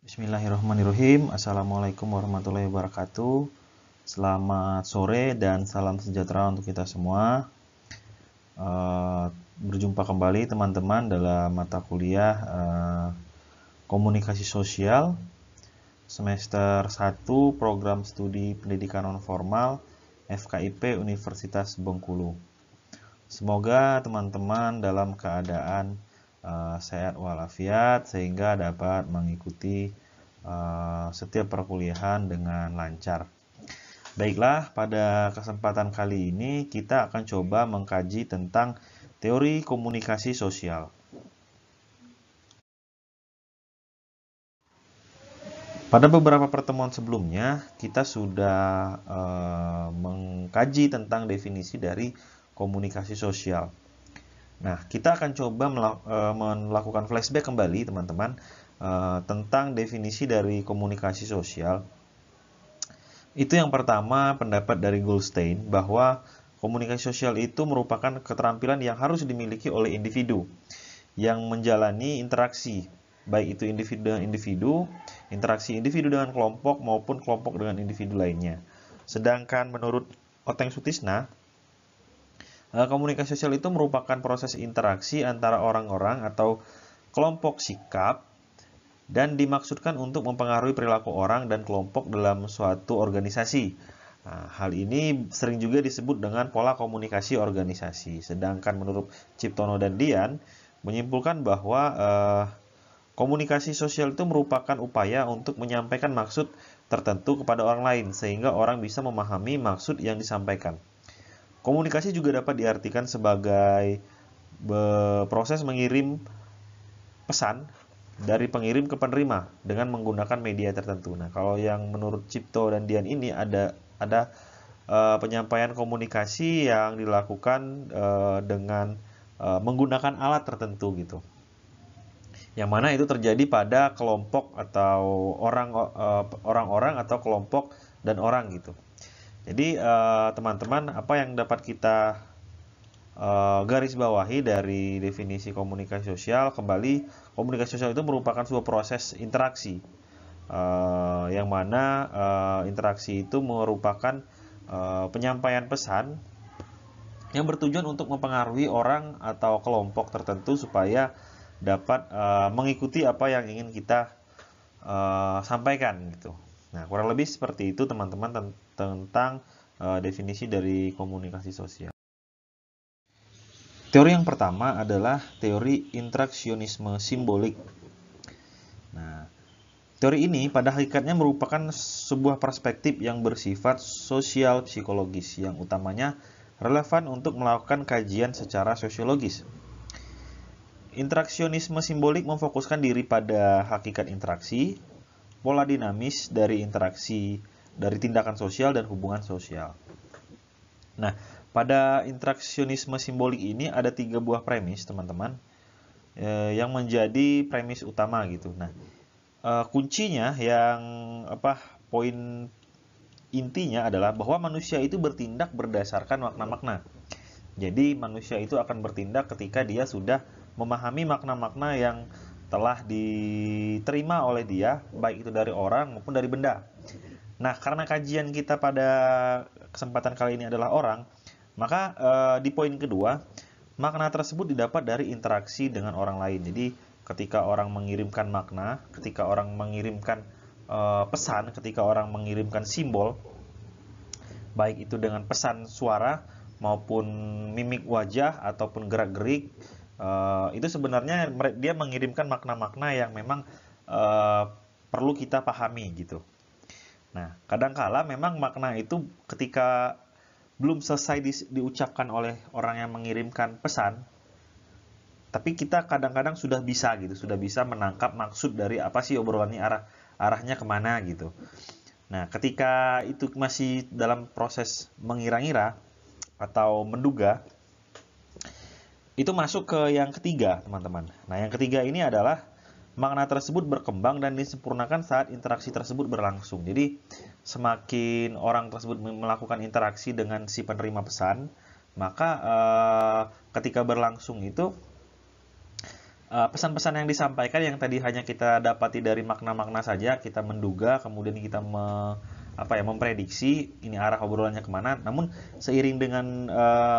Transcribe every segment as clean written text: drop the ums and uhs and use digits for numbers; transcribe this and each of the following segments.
Bismillahirrahmanirrahim. Assalamualaikum warahmatullahi wabarakatuh. Selamat sore dan salam sejahtera untuk kita semua. Berjumpa kembali teman-teman dalam mata kuliah Komunikasi Sosial semester 1 Program Studi Pendidikan Non-Formal FKIP Universitas Bengkulu. Semoga teman-teman dalam keadaan sehat walafiat sehingga dapat mengikuti setiap perkuliahan dengan lancar. Baiklah, pada kesempatan kali ini kita akan coba mengkaji tentang teori komunikasi sosial. Pada beberapa pertemuan sebelumnya, kita sudah mengkaji tentang definisi dari komunikasi sosial. Nah, kita akan coba melakukan flashback kembali, teman-teman, tentang definisi dari komunikasi sosial. Itu yang pertama, pendapat dari Goldstein bahwa komunikasi sosial itu merupakan keterampilan yang harus dimiliki oleh individu yang menjalani interaksi, baik itu individu dengan individu, interaksi individu dengan kelompok maupun kelompok dengan individu lainnya. Sedangkan menurut Oteng Sutisna, komunikasi sosial itu merupakan proses interaksi antara orang-orang atau kelompok sikap dan dimaksudkan untuk mempengaruhi perilaku orang dan kelompok dalam suatu organisasi. Nah, hal ini sering juga disebut dengan pola komunikasi organisasi. Sedangkan menurut Ciptono dan Dian menyimpulkan bahwa komunikasi sosial itu merupakan upaya untuk menyampaikan maksud tertentu kepada orang lain sehingga orang bisa memahami maksud yang disampaikan. Komunikasi juga dapat diartikan sebagai proses mengirim pesan dari pengirim ke penerima dengan menggunakan media tertentu. Nah, kalau yang menurut Cipto dan Dian ini ada penyampaian komunikasi yang dilakukan dengan menggunakan alat tertentu gitu. Yang mana itu terjadi pada kelompok atau orang-orang atau kelompok dan orang gitu. Jadi teman-teman, apa yang dapat kita garis bawahi dari definisi komunikasi sosial? Kembali, komunikasi sosial itu merupakan sebuah proses interaksi yang mana interaksi itu merupakan penyampaian pesan yang bertujuan untuk mempengaruhi orang atau kelompok tertentu supaya dapat mengikuti apa yang ingin kita sampaikan gitu. Nah, kurang lebih seperti itu teman-teman tentang definisi dari komunikasi sosial. Teori yang pertama adalah teori interaksionisme simbolik. Nah, teori ini pada hakikatnya merupakan sebuah perspektif yang bersifat sosial psikologis yang utamanya relevan untuk melakukan kajian secara sosiologis. Interaksionisme simbolik memfokuskan diri pada hakikat interaksi, pola dinamis dari interaksi, dari tindakan sosial dan hubungan sosial. Nah, pada interaksionisme simbolik ini ada 3 buah premis, teman-teman, yang menjadi premis utama gitu. Nah, kuncinya poin intinya adalah bahwa manusia itu bertindak berdasarkan makna-makna. Jadi manusia itu akan bertindak ketika dia sudah memahami makna-makna yang telah diterima oleh dia, baik itu dari orang maupun dari benda. Nah, karena kajian kita pada kesempatan kali ini adalah orang, maka di poin kedua, makna tersebut didapat dari interaksi dengan orang lain. Jadi, ketika orang mengirimkan makna, ketika orang mengirimkan pesan, ketika orang mengirimkan simbol, baik itu dengan pesan suara maupun mimik wajah ataupun gerak-gerik, itu sebenarnya dia mengirimkan makna-makna yang memang perlu kita pahami gitu. Nah, kadangkala memang makna itu ketika belum selesai diucapkan oleh orang yang mengirimkan pesan, tapi kita kadang-kadang sudah bisa menangkap maksud dari apa sih obrolannya, arahnya kemana gitu. Nah, ketika itu masih dalam proses mengira-ngira atau menduga, itu masuk ke yang ketiga, teman-teman. Nah, yang ketiga ini adalah makna tersebut berkembang dan disempurnakan saat interaksi tersebut berlangsung. Jadi, semakin orang tersebut melakukan interaksi dengan si penerima pesan, maka ketika berlangsung itu pesan-pesan yang disampaikan yang tadi hanya kita dapati dari makna-makna saja, kita menduga, kemudian kita memprediksi ini arah obrolannya kemana. Namun seiring dengan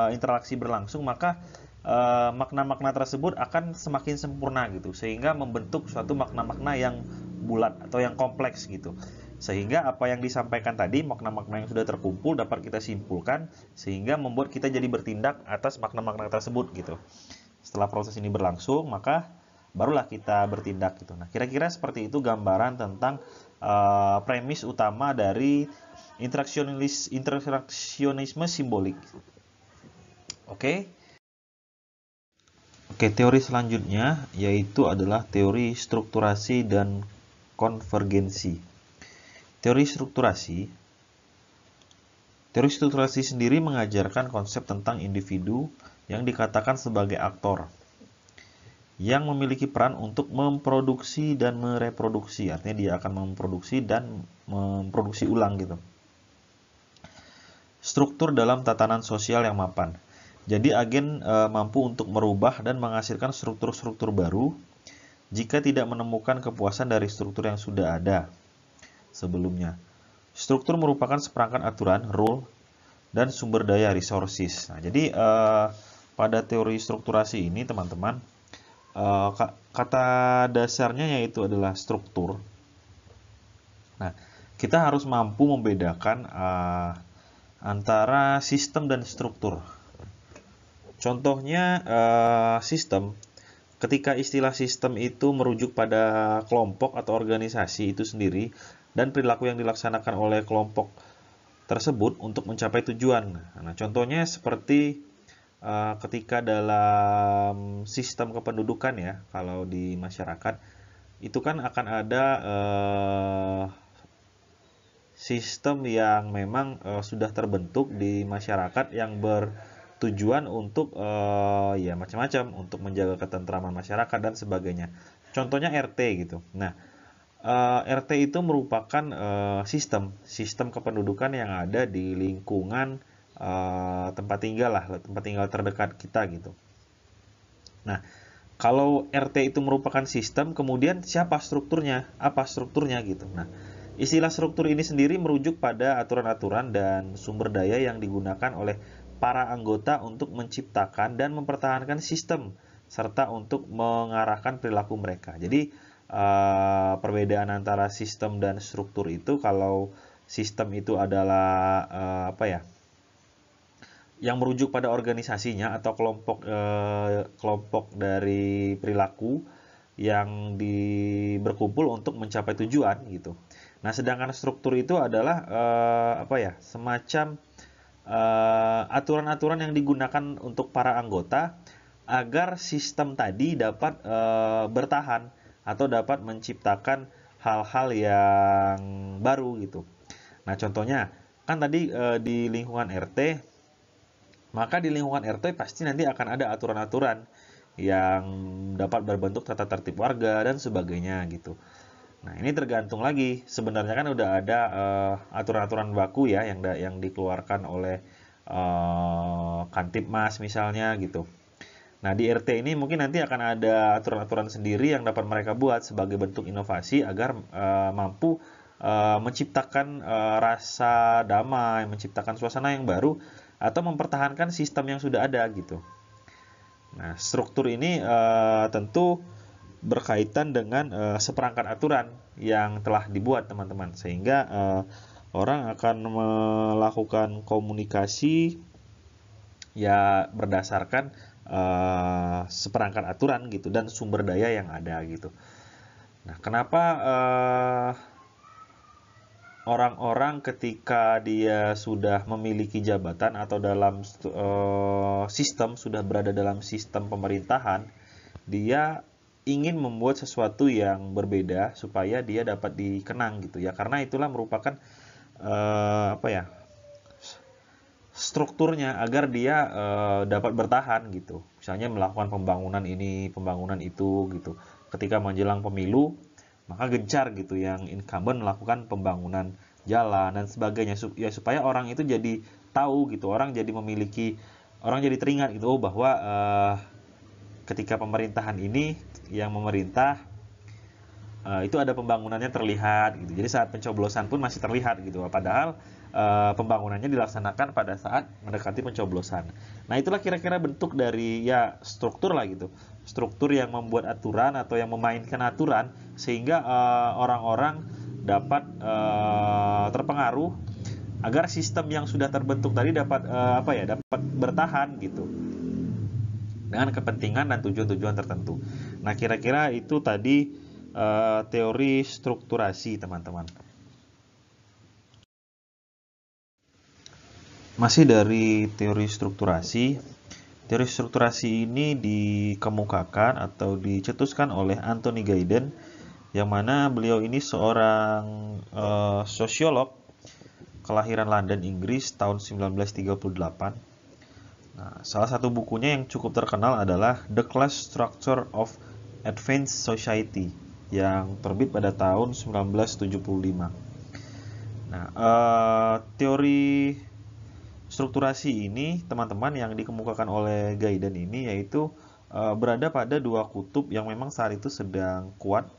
interaksi berlangsung, maka makna-makna tersebut akan semakin sempurna gitu, sehingga membentuk suatu makna-makna yang bulat atau yang kompleks gitu. Sehingga apa yang disampaikan tadi, makna-makna yang sudah terkumpul dapat kita simpulkan, sehingga membuat kita jadi bertindak atas makna-makna tersebut gitu. Setelah proses ini berlangsung, maka barulah kita bertindak gitu. Nah, kira-kira seperti itu gambaran tentang premis utama dari interaksionisme simbolik. Oke. Oke, teori selanjutnya yaitu adalah teori strukturasi dan konvergensi. Teori strukturasi sendiri mengajarkan konsep tentang individu yang dikatakan sebagai aktor yang memiliki peran untuk memproduksi dan mereproduksi. Artinya dia akan memproduksi dan memproduksi ulang gitu. Struktur dalam tatanan sosial yang mapan. Jadi agen mampu untuk merubah dan menghasilkan struktur-struktur baru jika tidak menemukan kepuasan dari struktur yang sudah ada sebelumnya. Struktur merupakan seperangkat aturan, rule, dan sumber daya resources. Nah, jadi pada teori strukturasi ini teman-teman, kata dasarnya yaitu adalah struktur. Nah, kita harus mampu membedakan antara sistem dan struktur. Contohnya sistem, ketika istilah sistem itu merujuk pada kelompok atau organisasi itu sendiri dan perilaku yang dilaksanakan oleh kelompok tersebut untuk mencapai tujuan. Nah, contohnya seperti ketika dalam sistem kependudukan ya, kalau di masyarakat itu kan akan ada sistem yang memang sudah terbentuk di masyarakat yang bertujuan untuk ya macam-macam, untuk menjaga ketentraman masyarakat dan sebagainya. Contohnya RT gitu. Nah, RT itu merupakan sistem kependudukan yang ada di lingkungan tempat tinggal terdekat kita gitu. Nah, kalau RT itu merupakan sistem, kemudian siapa strukturnya? Apa strukturnya gitu. Nah, istilah struktur ini sendiri merujuk pada aturan-aturan dan sumber daya yang digunakan oleh para anggota untuk menciptakan dan mempertahankan sistem serta untuk mengarahkan perilaku mereka. Jadi perbedaan antara sistem dan struktur itu, kalau sistem itu adalah yang merujuk pada organisasinya atau kelompok dari perilaku yang berkumpul untuk mencapai tujuan gitu. Nah, sedangkan struktur itu adalah semacam aturan-aturan yang digunakan untuk para anggota agar sistem tadi dapat bertahan atau dapat menciptakan hal-hal yang baru gitu. Nah, contohnya kan tadi di lingkungan RT, maka di lingkungan RT pasti nanti akan ada aturan-aturan yang dapat berbentuk tata tertib warga dan sebagainya gitu. Nah, ini tergantung lagi. Sebenarnya kan udah ada aturan-aturan baku ya yang dikeluarkan oleh Kantipmas misalnya gitu. Nah, di RT ini mungkin nanti akan ada aturan-aturan sendiri yang dapat mereka buat sebagai bentuk inovasi agar mampu menciptakan rasa damai, menciptakan suasana yang baru, atau mempertahankan sistem yang sudah ada gitu. Nah, struktur ini tentu berkaitan dengan seperangkat aturan yang telah dibuat teman-teman, sehingga orang akan melakukan komunikasi ya berdasarkan seperangkat aturan gitu dan sumber daya yang ada gitu. Nah, kenapa orang-orang ketika dia sudah memiliki jabatan atau dalam sistem, sudah berada dalam sistem pemerintahan, dia ingin membuat sesuatu yang berbeda supaya dia dapat dikenang gitu ya, karena itulah merupakan strukturnya agar dia dapat bertahan gitu. Misalnya melakukan pembangunan ini, pembangunan itu gitu. Ketika menjelang pemilu, maka gencar gitu yang incumbent melakukan pembangunan jalan dan sebagainya ya, supaya orang itu jadi tahu gitu, orang jadi teringat gitu bahwa ketika pemerintahan ini yang memerintah itu ada pembangunannya terlihat gitu. Jadi saat pencoblosan pun masih terlihat gitu. Padahal pembangunannya dilaksanakan pada saat mendekati pencoblosan. Nah, itulah kira-kira bentuk dari ya struktur lah gitu. Struktur yang membuat aturan atau yang memainkan aturan sehingga orang-orang dapat terpengaruh agar sistem yang sudah terbentuk tadi dapat dapat bertahan gitu dengan kepentingan dan tujuan-tujuan tertentu. Nah, kira-kira itu tadi teori strukturasi, teman-teman. Masih dari teori strukturasi. Teori strukturasi ini dikemukakan atau dicetuskan oleh Anthony Giddens, yang mana beliau ini seorang sosiolog kelahiran London, Inggris tahun 1938. Nah, salah satu bukunya yang cukup terkenal adalah The Class Structure of Advanced Society yang terbit pada tahun 1975. Nah, teori strukturasi ini, teman-teman, yang dikemukakan oleh Giddens ini yaitu berada pada dua kutub yang memang saat itu sedang kuat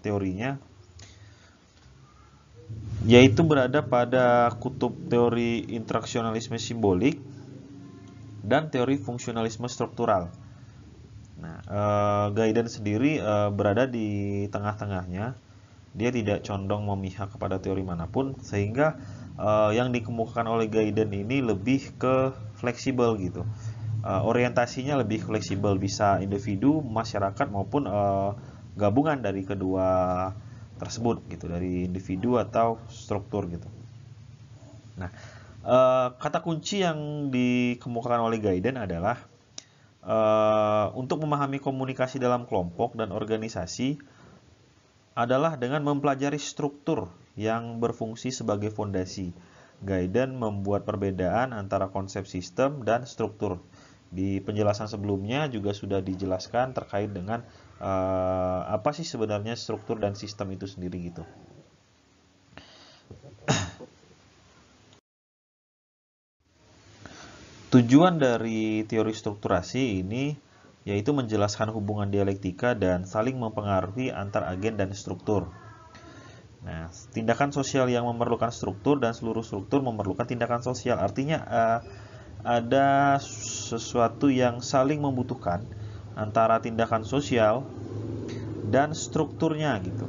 teorinya, yaitu berada pada kutub teori interaksionalisme simbolik dan teori fungsionalisme struktural. Nah, Giddens sendiri berada di tengah-tengahnya. Dia tidak condong memihak kepada teori manapun, sehingga yang dikemukakan oleh Giddens ini lebih ke fleksibel gitu. Orientasinya lebih fleksibel, bisa individu, masyarakat maupun gabungan dari kedua tersebut gitu, dari individu atau struktur gitu. Nah, kata kunci yang dikemukakan oleh Giddens adalah untuk memahami komunikasi dalam kelompok dan organisasi adalah dengan mempelajari struktur yang berfungsi sebagai fondasi. Giddens membuat perbedaan antara konsep sistem dan struktur. Di penjelasan sebelumnya juga sudah dijelaskan terkait dengan apa sih sebenarnya struktur dan sistem itu sendiri gitu. Tujuan dari teori strukturasi ini yaitu menjelaskan hubungan dialektika dan saling mempengaruhi antar agen dan struktur. Nah, tindakan sosial yang memerlukan struktur dan seluruh struktur memerlukan tindakan sosial. Artinya ada sesuatu yang saling membutuhkan antara tindakan sosial dan strukturnya gitu.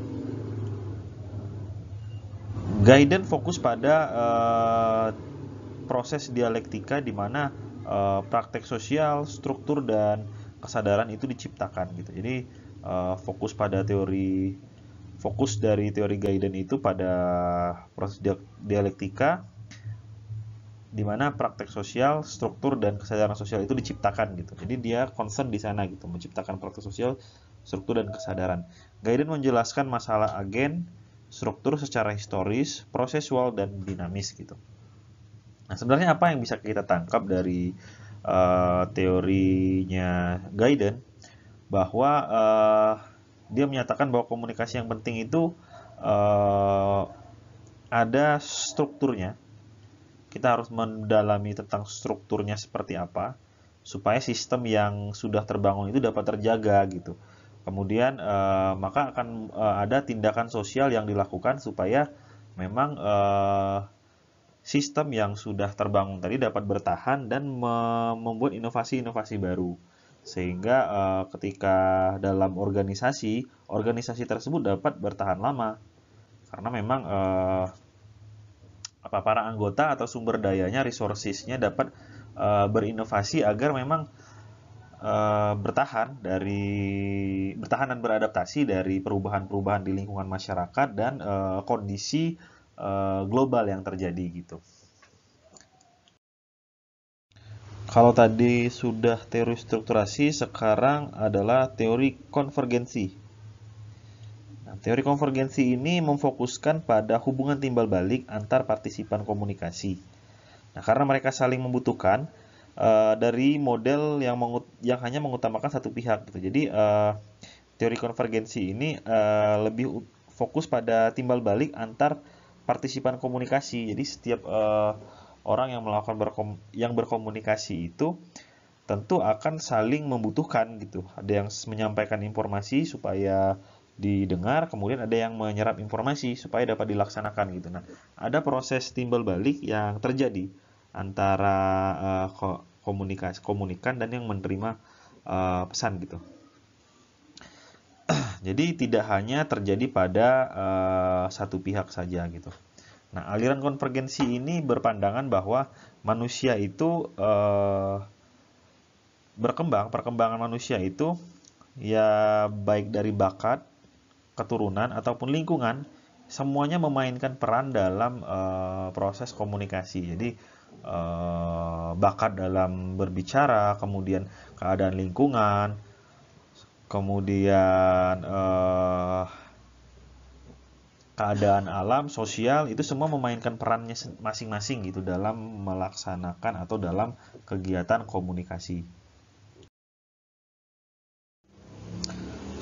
Giddens fokus pada proses dialektika di mana praktek sosial, struktur dan kesadaran itu diciptakan gitu. Jadi fokus dari teori Giddens itu pada proses dialektika di mana praktek sosial, struktur dan kesadaran sosial itu diciptakan gitu. Jadi dia concern di sana gitu, menciptakan praktek sosial, struktur dan kesadaran. Giddens menjelaskan masalah agen, struktur secara historis, prosesual dan dinamis gitu. Nah, sebenarnya apa yang bisa kita tangkap dari teorinya Giddens, bahwa dia menyatakan bahwa komunikasi yang penting itu ada strukturnya. Kita harus mendalami tentang strukturnya seperti apa, supaya sistem yang sudah terbangun itu dapat terjaga gitu. Kemudian maka akan ada tindakan sosial yang dilakukan supaya memang sistem yang sudah terbangun tadi dapat bertahan dan membuat inovasi-inovasi baru. Sehingga ketika dalam organisasi tersebut dapat bertahan lama. Karena memang para anggota atau sumber dayanya, resources-nya dapat berinovasi agar memang bertahan dan beradaptasi dari perubahan-perubahan di lingkungan masyarakat dan kondisi global yang terjadi gitu. Kalau tadi sudah teori strukturasi, sekarang adalah teori konvergensi. Nah, teori konvergensi ini memfokuskan pada hubungan timbal balik antar partisipan komunikasi. Nah, karena mereka saling membutuhkan dari model yang hanya mengutamakan satu pihak gitu. Jadi teori konvergensi ini lebih fokus pada timbal balik antar partisipan komunikasi. Jadi setiap orang yang berkomunikasi itu tentu akan saling membutuhkan gitu. Ada yang menyampaikan informasi supaya didengar, kemudian ada yang menyerap informasi supaya dapat dilaksanakan gitu. Nah, ada proses timbal balik yang terjadi antara komunikan dan yang menerima pesan gitu. Jadi tidak hanya terjadi pada satu pihak saja gitu. Nah, aliran konvergensi ini berpandangan bahwa manusia itu perkembangan manusia itu ya baik dari bakat, keturunan ataupun lingkungan, semuanya memainkan peran dalam proses komunikasi. Jadi bakat dalam berbicara, kemudian keadaan lingkungan, kemudian keadaan alam, sosial, itu semua memainkan perannya masing-masing gitu dalam melaksanakan atau dalam kegiatan komunikasi.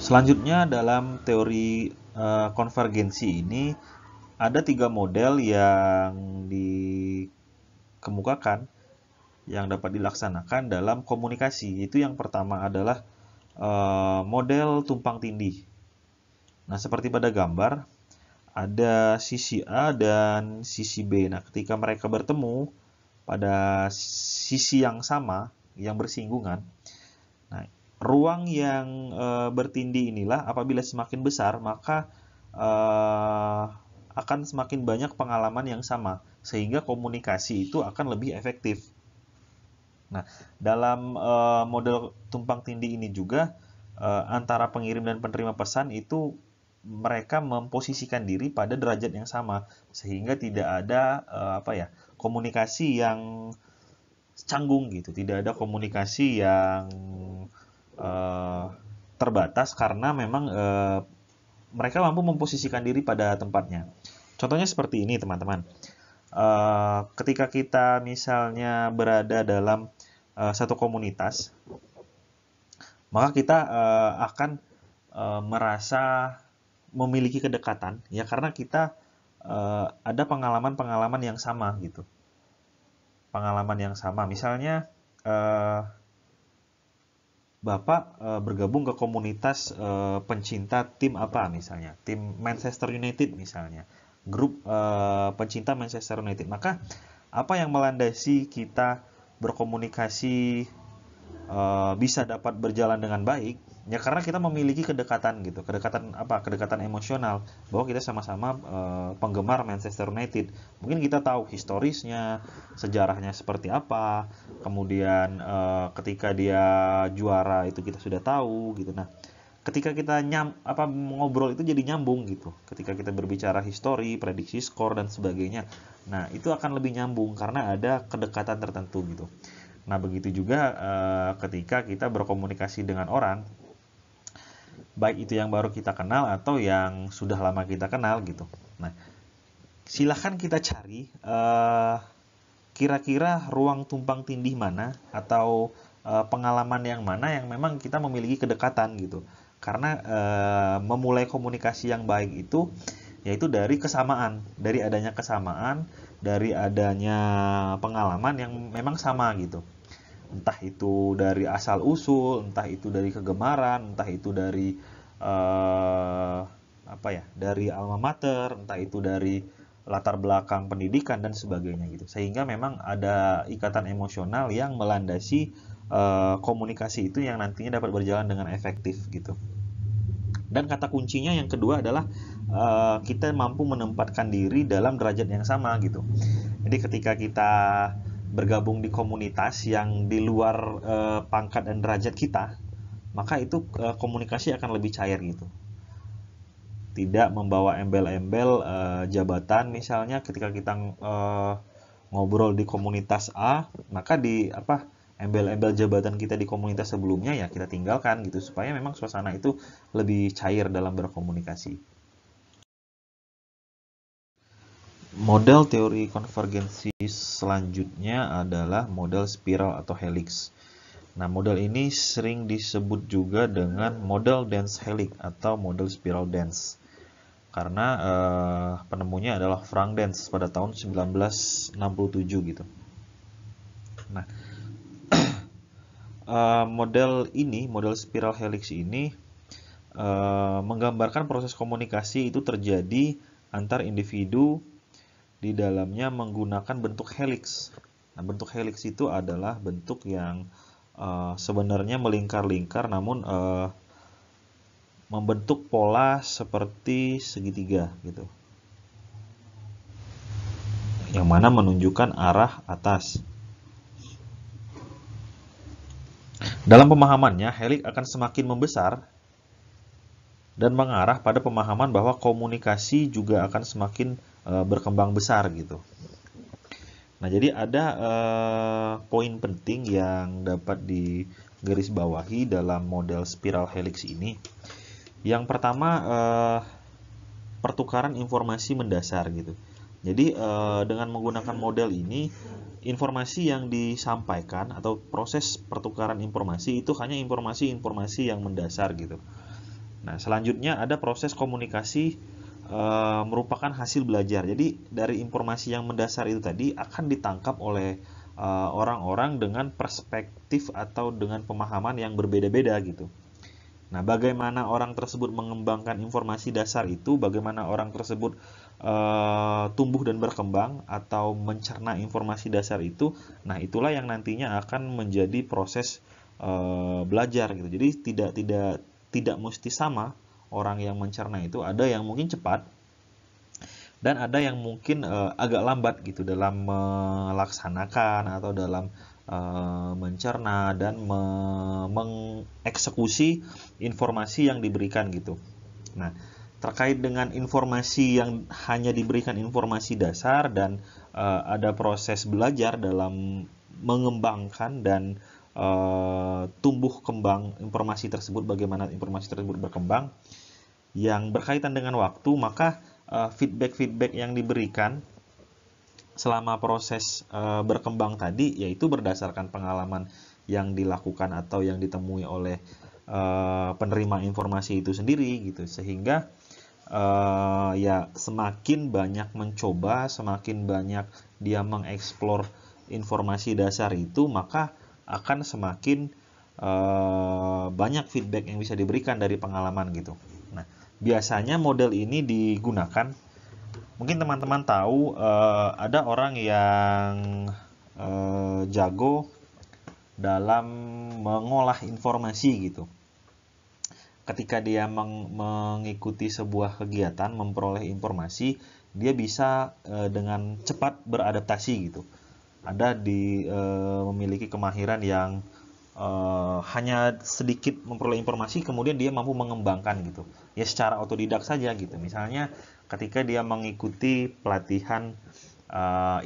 Selanjutnya dalam teori konvergensi ini ada 3 model yang dikemukakan yang dapat dilaksanakan dalam komunikasi. Itu yang pertama adalah model tumpang tindih. Nah, seperti pada gambar, ada sisi A dan sisi B. Nah, ketika mereka bertemu pada sisi yang sama, yang bersinggungan, nah, ruang yang bertindih inilah apabila semakin besar, maka akan semakin banyak pengalaman yang sama, sehingga komunikasi itu akan lebih efektif. Nah, dalam model tumpang tindih ini juga antara pengirim dan penerima pesan itu mereka memposisikan diri pada derajat yang sama, sehingga tidak ada komunikasi yang canggung gitu, tidak ada komunikasi yang terbatas karena memang mereka mampu memposisikan diri pada tempatnya. Contohnya seperti ini, teman-teman. Ketika kita misalnya berada dalam satu komunitas, maka kita akan merasa memiliki kedekatan, ya karena kita ada pengalaman-pengalaman yang sama gitu. Pengalaman yang sama, misalnya Bapak bergabung ke komunitas pencinta tim apa misalnya, tim Manchester United misalnya, grup pencinta Manchester United. Maka apa yang melandasi kita berkomunikasi bisa dapat berjalan dengan baik, ya karena kita memiliki kedekatan gitu, kedekatan emosional, bahwa kita sama-sama penggemar Manchester United. Mungkin kita tahu historisnya, sejarahnya seperti apa, kemudian ketika dia juara itu kita sudah tahu gitu. Nah, ketika kita ngobrol itu jadi nyambung gitu, ketika kita berbicara histori, prediksi skor dan sebagainya, nah itu akan lebih nyambung karena ada kedekatan tertentu gitu. Nah, begitu juga ketika kita berkomunikasi dengan orang, baik itu yang baru kita kenal atau yang sudah lama kita kenal gitu. Nah, silahkan kita cari kira-kira ruang tumpang tindih mana atau pengalaman yang mana yang memang kita memiliki kedekatan gitu. Karena memulai komunikasi yang baik itu yaitu dari kesamaan, dari adanya kesamaan, dari adanya pengalaman yang memang sama gitu. Entah itu dari asal usul, entah itu dari kegemaran, entah itu dari dari alma mater, entah itu dari latar belakang pendidikan dan sebagainya gitu. Sehingga memang ada ikatan emosional yang melandasi komunikasi itu yang nantinya dapat berjalan dengan efektif gitu. Dan kata kuncinya yang kedua adalah kita mampu menempatkan diri dalam derajat yang sama gitu. Jadi ketika kita bergabung di komunitas yang di luar pangkat dan derajat kita, maka itu komunikasi akan lebih cair gitu. Tidak membawa embel-embel jabatan misalnya ketika kita ngobrol di komunitas A, maka di embel-embel jabatan kita di komunitas sebelumnya ya kita tinggalkan gitu supaya memang suasana itu lebih cair dalam berkomunikasi. Model teori konvergensi selanjutnya adalah model spiral atau helix. Nah, model ini sering disebut juga dengan model dense helix atau model spiral dense. Karena penemunya adalah Frank Dense pada tahun 1967 gitu. Nah, model spiral helix ini menggambarkan proses komunikasi itu terjadi antar individu di dalamnya menggunakan bentuk helix. Nah, bentuk helix itu adalah bentuk yang sebenarnya melingkar-lingkar, namun membentuk pola seperti segitiga gitu, yang mana menunjukkan arah atas. Dalam pemahamannya, helix akan semakin membesar dan mengarah pada pemahaman bahwa komunikasi juga akan semakin berkembang besar gitu. Nah, jadi ada poin penting yang dapat digarisbawahi dalam model spiral helix ini. Yang pertama, pertukaran informasi mendasar gitu. Jadi dengan menggunakan model ini, informasi yang disampaikan atau proses pertukaran informasi itu hanya informasi-informasi yang mendasar gitu. Nah, selanjutnya ada proses komunikasi merupakan hasil belajar. Jadi dari informasi yang mendasar itu tadi akan ditangkap oleh orang-orang dengan perspektif atau dengan pemahaman yang berbeda-beda gitu. Nah, bagaimana orang tersebut mengembangkan informasi dasar itu, bagaimana orang tersebut tumbuh dan berkembang atau mencerna informasi dasar itu, nah itulah yang nantinya akan menjadi proses belajar gitu. Jadi tidak mesti sama orang yang mencerna itu, ada yang mungkin cepat dan ada yang mungkin agak lambat gitu dalam melaksanakan atau dalam mencerna dan mengeksekusi informasi yang diberikan gitu. Nah, terkait dengan informasi yang hanya diberikan informasi dasar dan ada proses belajar dalam mengembangkan dan tumbuh kembang informasi tersebut, bagaimana informasi tersebut berkembang yang berkaitan dengan waktu, maka feedback-feedback yang diberikan selama proses berkembang tadi yaitu berdasarkan pengalaman yang dilakukan atau yang ditemui oleh penerima informasi itu sendiri gitu, sehingga ya semakin banyak mencoba, semakin banyak dia mengeksplor informasi dasar itu, maka akan semakin banyak feedback yang bisa diberikan dari pengalaman gitu. Nah, biasanya model ini digunakan. Mungkin teman-teman tahu ada orang yang jago dalam mengolah informasi gitu. Ketika dia mengikuti sebuah kegiatan, memperoleh informasi, dia bisa dengan cepat beradaptasi gitu. Ada memiliki kemahiran yang hanya sedikit memperoleh informasi, kemudian dia mampu mengembangkan gitu. Ya secara otodidak saja gitu. Misalnya ketika dia mengikuti pelatihan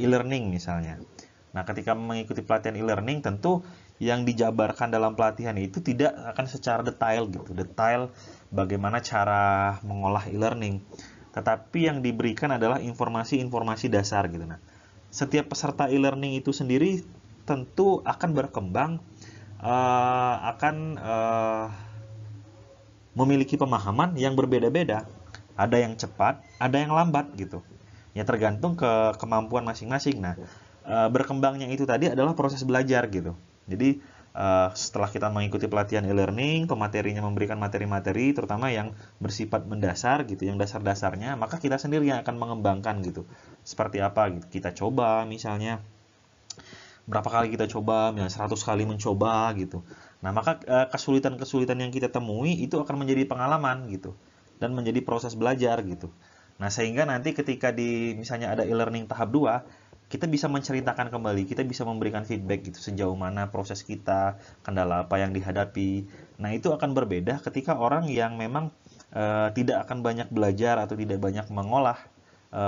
e-learning misalnya. Nah, ketika mengikuti pelatihan e-learning, tentu yang dijabarkan dalam pelatihan itu tidak akan secara detail gitu. Detail bagaimana cara mengolah e-learning. Tetapi yang diberikan adalah informasi-informasi dasar gitu. Nah, setiap peserta e-learning itu sendiri tentu akan berkembang, akan memiliki pemahaman yang berbeda-beda. Ada yang cepat, ada yang lambat gitu. Ya tergantung ke kemampuan masing-masing. Nah, berkembangnya itu tadi adalah proses belajar gitu. Jadi setelah kita mengikuti pelatihan e-learning, pematerinya memberikan materi-materi terutama yang bersifat mendasar gitu, yang dasar-dasarnya, maka kita sendiri yang akan mengembangkan gitu. Seperti apa gitu. Kita coba misalnya berapa kali kita coba, misalnya 100 kali mencoba gitu. Nah, maka kesulitan-kesulitan yang kita temui itu akan menjadi pengalaman gitu dan menjadi proses belajar gitu. Nah, sehingga nanti ketika misalnya ada e-learning tahap 2, kita bisa menceritakan kembali, kita bisa memberikan feedback gitu sejauh mana proses kita, kendala apa yang dihadapi. Nah, itu akan berbeda ketika orang yang memang tidak akan banyak belajar atau tidak banyak mengolah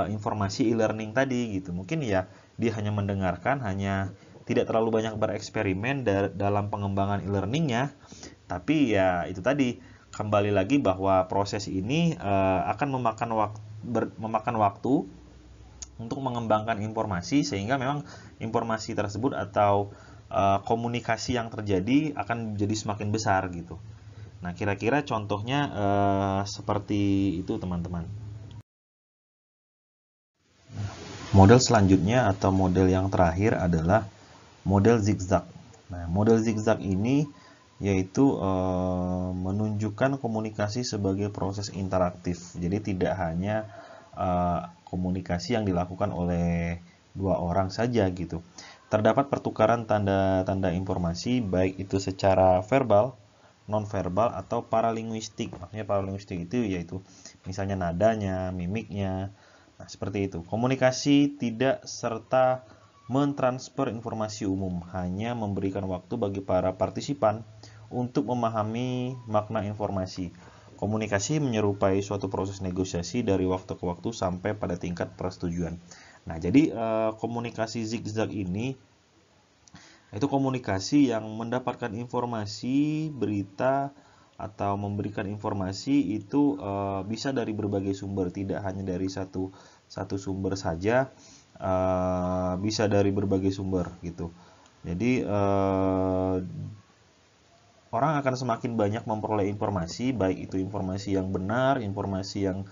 informasi e-learning tadi gitu. Mungkin ya dia hanya mendengarkan, hanya tidak terlalu banyak bereksperimen dalam pengembangan e-learningnya, tapi ya itu tadi, kembali lagi bahwa proses ini akan memakan waktu untuk mengembangkan informasi, sehingga memang informasi tersebut atau komunikasi yang terjadi akan jadi semakin besar gitu. Nah, kira-kira contohnya seperti itu teman-teman. Model selanjutnya atau model yang terakhir adalah model zigzag. Nah, model zigzag ini yaitu menunjukkan komunikasi sebagai proses interaktif. Jadi tidak hanya komunikasi yang dilakukan oleh dua orang saja gitu. Terdapat pertukaran tanda-tanda informasi baik itu secara verbal, non-verbal atau paralinguistik. Maksudnya paralinguistik itu yaitu misalnya nadanya, mimiknya. Nah, seperti itu. Komunikasi tidak serta mentransfer informasi umum, hanya memberikan waktu bagi para partisipan untuk memahami makna informasi. Komunikasi menyerupai suatu proses negosiasi dari waktu ke waktu sampai pada tingkat persetujuan. Nah, jadi komunikasi zigzag ini itu komunikasi yang mendapatkan informasi, berita, atau memberikan informasi itu bisa dari berbagai sumber, tidak hanya dari satu sumber saja, bisa dari berbagai sumber gitu. Jadi orang akan semakin banyak memperoleh informasi, baik itu informasi yang benar, informasi yang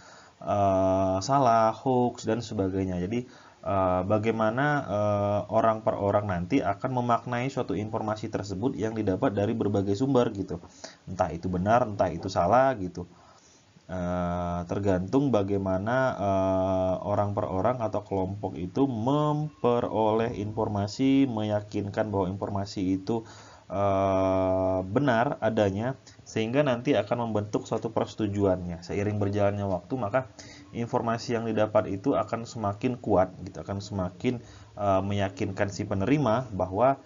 salah, hoax dan sebagainya. Jadi bagaimana orang per orang nanti akan memaknai suatu informasi tersebut yang didapat dari berbagai sumber gitu. Entah itu benar, entah itu salah gitu. Tergantung bagaimana orang per orang atau kelompok itu memperoleh informasi, meyakinkan bahwa informasi itu benar adanya, sehingga nanti akan membentuk suatu persetujuannya. Seiring berjalannya waktu, maka informasi yang didapat itu akan semakin kuat, gitu, akan semakin meyakinkan si penerima bahwa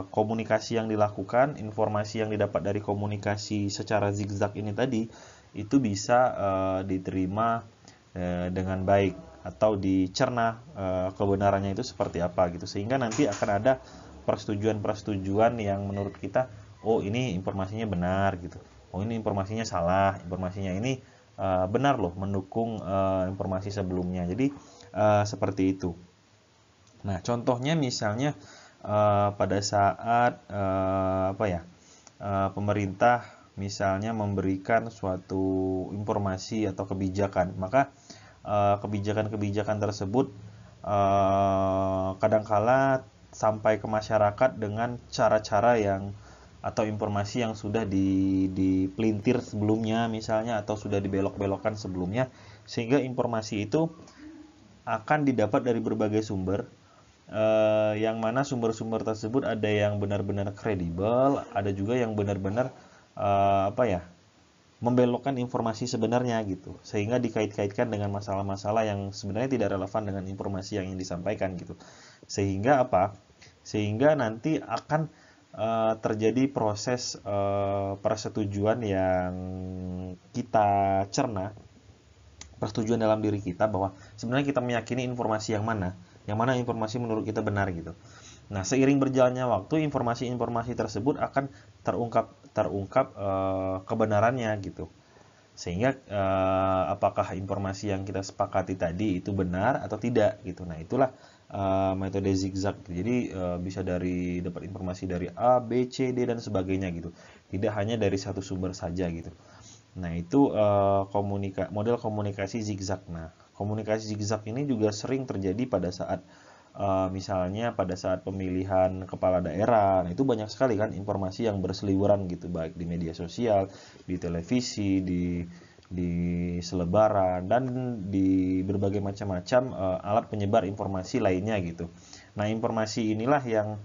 komunikasi yang dilakukan, informasi yang didapat dari komunikasi secara zigzag ini tadi itu bisa diterima dengan baik atau dicerna kebenarannya itu seperti apa gitu, sehingga nanti akan ada persetujuan yang menurut kita, oh ini informasinya benar gitu, oh ini informasinya salah, informasinya ini benar loh, mendukung informasi sebelumnya. Jadi seperti itu. Nah, contohnya misalnya pada saat pemerintah misalnya memberikan suatu informasi atau kebijakan, maka kebijakan-kebijakan tersebut kadangkala sampai ke masyarakat dengan cara-cara yang atau informasi yang sudah dipelintir sebelumnya misalnya, atau sudah dibelok-belokkan sebelumnya, sehingga informasi itu akan didapat dari berbagai sumber, yang mana sumber-sumber tersebut ada yang benar-benar kredibel, ada juga yang benar-benar membelokkan informasi sebenarnya gitu, sehingga dikait-kaitkan dengan masalah-masalah yang sebenarnya tidak relevan dengan informasi yang ingin disampaikan gitu. Sehingga sehingga nanti akan terjadi proses persetujuan yang kita cerna, persetujuan dalam diri kita bahwa sebenarnya kita meyakini informasi yang mana informasi menurut kita benar gitu. Nah, seiring berjalannya waktu, informasi-informasi tersebut akan terungkap kebenarannya gitu. Sehingga apakah informasi yang kita sepakati tadi itu benar atau tidak gitu. Nah, itulah metode zigzag. Jadi bisa dapat informasi dari A, B, C, D dan sebagainya gitu. Tidak hanya dari satu sumber saja gitu. Nah, itu model komunikasi zigzag. Nah, komunikasi zigzag ini juga sering terjadi pada saat misalnya pada saat pemilihan kepala daerah. Nah, itu banyak sekali kan informasi yang berseliweran gitu, baik di media sosial, di televisi, di selebaran, dan di berbagai macam-macam alat penyebar informasi lainnya gitu. Nah, informasi inilah yang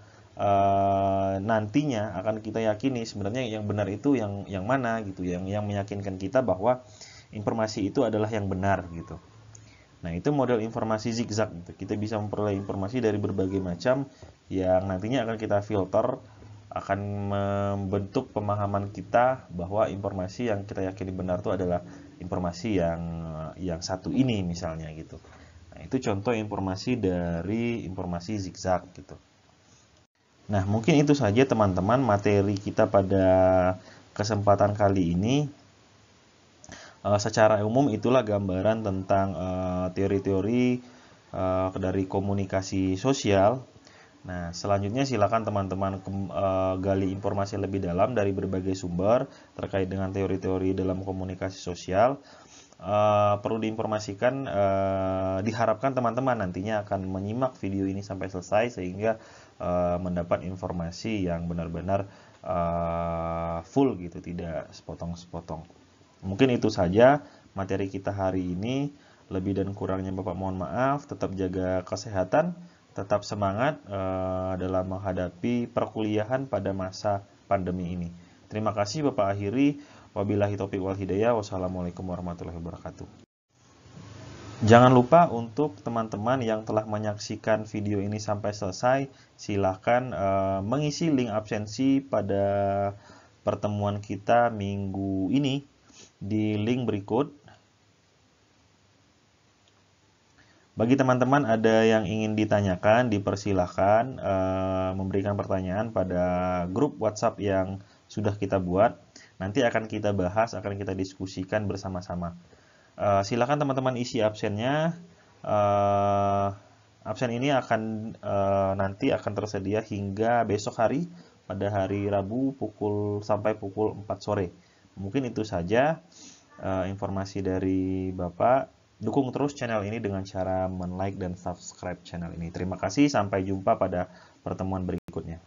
nantinya akan kita yakini sebenarnya yang benar itu yang mana gitu, yang meyakinkan kita bahwa informasi itu adalah yang benar gitu. Nah, itu model informasi zigzag gitu. Kita bisa memperoleh informasi dari berbagai macam yang nantinya akan kita filter, akan membentuk pemahaman kita bahwa informasi yang kita yakini benar itu adalah informasi yang satu ini misalnya gitu. Nah, itu contoh informasi dari informasi zigzag gitu. Nah, mungkin itu saja teman-teman materi kita pada kesempatan kali ini. Secara umum itulah gambaran tentang teori-teori dari komunikasi sosial. Nah, selanjutnya silakan teman-teman gali informasi lebih dalam dari berbagai sumber terkait dengan teori-teori dalam komunikasi sosial. perlu diinformasikan, diharapkan teman-teman nantinya akan menyimak video ini sampai selesai sehingga mendapat informasi yang benar-benar full gitu, tidak sepotong-sepotong. Mungkin itu saja materi kita hari ini. Lebih dan kurangnya Bapak mohon maaf. Tetap jaga kesehatan, tetap semangat dalam menghadapi perkuliahan pada masa pandemi ini. Terima kasih Bapak akhiri. Wabillahi taufiq wal hidayah. Wassalamualaikum warahmatullahi wabarakatuh. Jangan lupa untuk teman-teman yang telah menyaksikan video ini sampai selesai, silahkan mengisi link absensi pada pertemuan kita minggu ini di link berikut. Bagi teman-teman ada yang ingin ditanyakan, dipersilahkan memberikan pertanyaan pada grup WhatsApp yang sudah kita buat. Nanti akan kita bahas, akan kita diskusikan bersama-sama. Silakan teman-teman isi absennya. Absen ini akan nanti akan tersedia hingga besok hari pada hari Rabu sampai pukul 4 sore. Mungkin itu saja informasi dari Bapak. Dukung terus channel ini dengan cara men-like dan subscribe channel ini. Terima kasih, sampai jumpa pada pertemuan berikutnya.